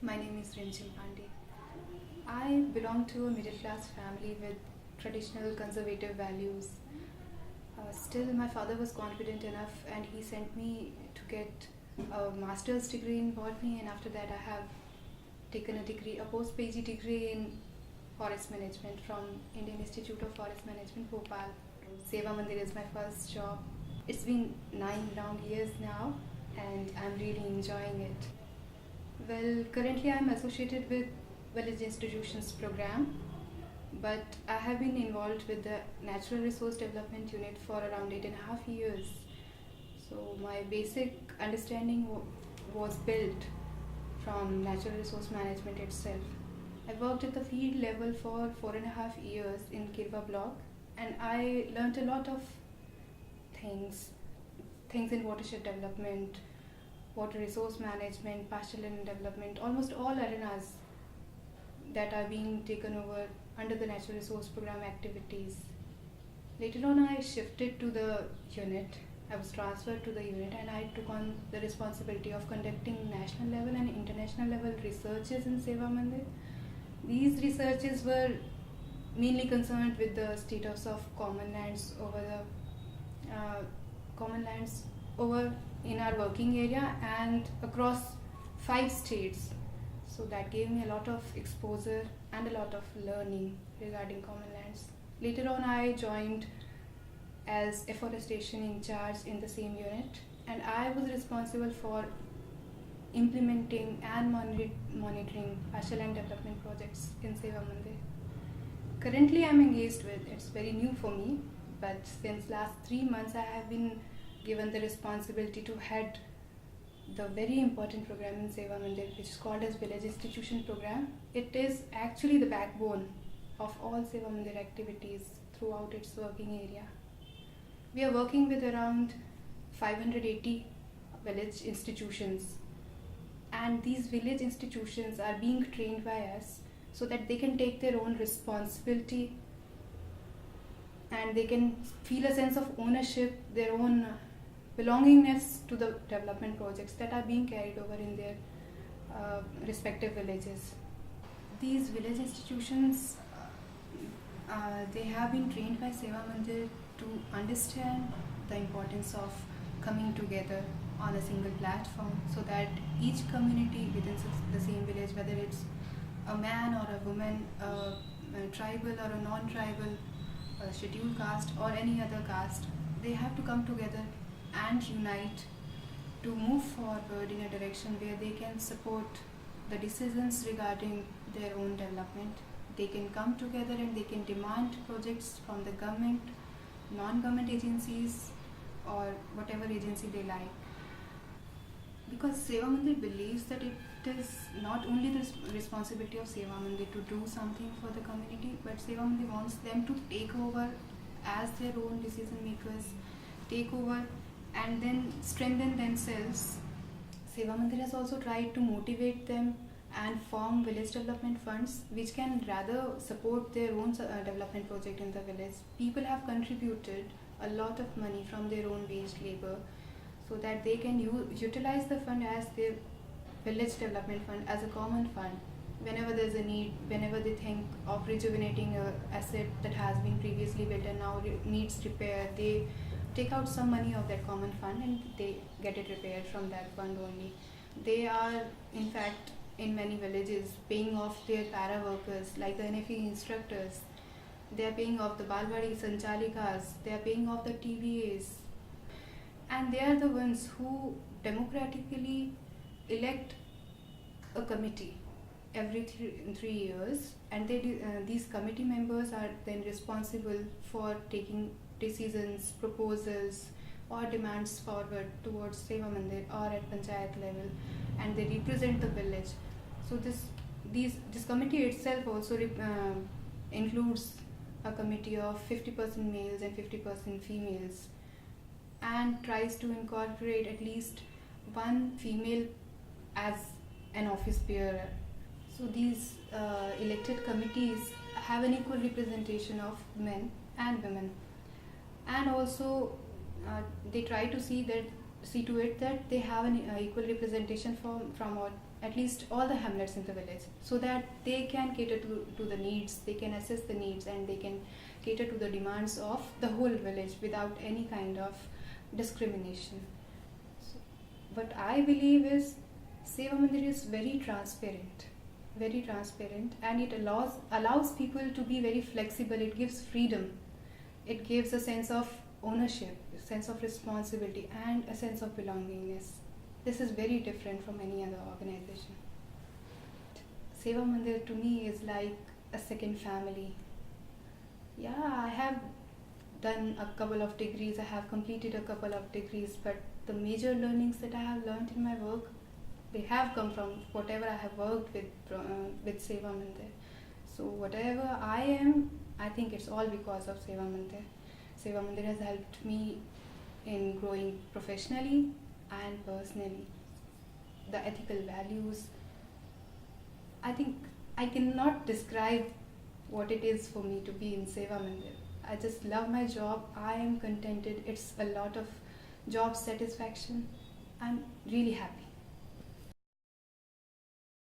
My name is Rimchim Pandey. I belong to a middle class family with traditional conservative values. Still, my father was confident enough and he sent me to get a master's degree in botany, and after that, I have taken a post PG degree in forest management from Indian Institute of Forest Management, Bhopal. Seva Mandir is my first job. It's been 9 long years now and I'm really enjoying it. Well, currently I'm associated with Village Institutions program, but I have been involved with the Natural Resource Development Unit for around 8.5 years. So my basic understanding was built from natural resource management itself. I worked at the field level for 4.5 years in Kirwa block, and I learned a lot of things, things in watershed development, water resource management, pastoral land development, almost all arenas that are being taken over under the Natural Resource Program activities. Later on, I shifted to the unit. I was transferred to the unit and I took on the responsibility of conducting national level and international level researches in Seva Mandir. These researches were mainly concerned with the status of common lands over in our working area and across 5 states. So that gave me a lot of exposure and a lot of learning regarding common lands. Later on, I joined as afforestation in charge in the same unit, and I was responsible for implementing and monitoring pastoral land development projects in Seva Mandir. Currently, I'm engaged with, it's very new for me, but since last 3 months, I have been given the responsibility to head the very important program in Seva Mandir, which is called as Village Institution Program. It is actually the backbone of all Seva Mandir activities throughout its working area. We are working with around 580 village institutions, and these village institutions are being trained by us so that they can take their own responsibility and they can feel a sense of ownership, their own belongingness to the development projects that are being carried over in their respective villages. These village institutions, they have been trained by Seva Mandir to understand the importance of coming together on a single platform so that each community within the same village, whether it's a man or a woman, a tribal or a non-tribal, a scheduled caste or any other caste, they have to come together and unite to move forward in a direction where they can support the decisions regarding their own development. They can come together and they can demand projects from the government, non-government agencies or whatever agency they like. Because Seva Mandir believes that it is not only the responsibility of Seva Mandir to do something for the community, but Seva Mandir wants them to take over as their own decision makers, take over and then strengthen themselves. Seva Mandir has also tried to motivate them and form village development funds which can rather support their own development project in the village. People have contributed a lot of money from their own waged labor so that they can utilize the fund as their village development fund, as a common fund. Whenever there's a need, whenever they think of rejuvenating an asset that has been previously built and now needs repair, they take out some money of that common fund and they get it repaired from that fund only. They are, in fact, in many villages paying off their para workers like the NFE instructors. They are paying off the Balwadi Sanchalikas, they are paying off the TVAs, and they are the ones who democratically elect a committee every 3 years, and these committee members are then responsible for taking decisions, proposals or demands forward towards Seva Mandir or at Panchayat level, and they represent the village. So this committee itself also includes a committee of 50% males and 50% females, and tries to incorporate at least one female as an office bearer. So these elected committees have an equal representation of men and women, and also they try to see that see to it that they have an equal representation from all, at least all the hamlets in the village, so that they can cater to the needs, they can assess the needs, and they can cater to the demands of the whole village without any kind of discrimination. So, what I believe is Seva Mandir is very transparent, and it allows people to be very flexible. It gives freedom. It gives a sense of ownership, a sense of responsibility, and a sense of belongingness. This is very different from any other organization. Seva Mandir to me is like a second family. Yeah, I have done a couple of degrees, I have completed a couple of degrees, but the major learnings that I have learned in my work, they have come from whatever I have worked with Seva Mandir. So whatever I am, I think it's all because of Seva Mandir. Seva Mandir has helped me in growing professionally and personally. The ethical values, I think I cannot describe what it is for me to be in Seva Mandir. I just love my job. I am contented. It's a lot of job satisfaction. I'm really happy.